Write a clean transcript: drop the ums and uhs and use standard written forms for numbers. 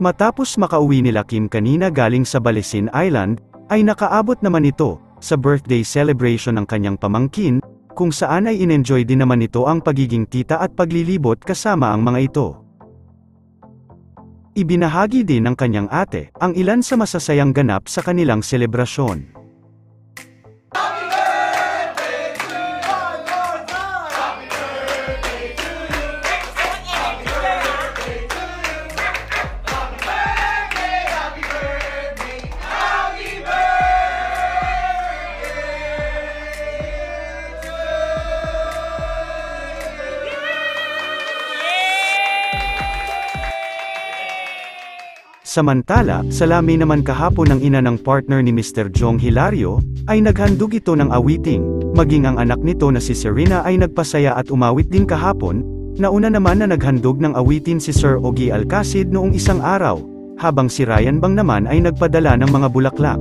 Matapos makauwi nila Kim kanina galing sa Balesin Island, ay nakaabot naman ito sa birthday celebration ng kanyang pamangkin, kung saan ay inenjoy din naman nito ang pagiging tita at paglilibot kasama ang mga ito. Ibinahagi din ng kanyang ate ang ilan sa masasayang ganap sa kanilang selebrasyon. Samantala, salami naman kahapon ng ina ng partner ni Mr. Jong Hilario, ay naghandog ito ng awiting, maging ang anak nito na si Serena ay nagpasaya at umawit din kahapon, nauna naman na naghandog ng awitin si Sir Ogie Alcacid noong isang araw, habang si Ryan Bang naman ay nagpadala ng mga bulaklak.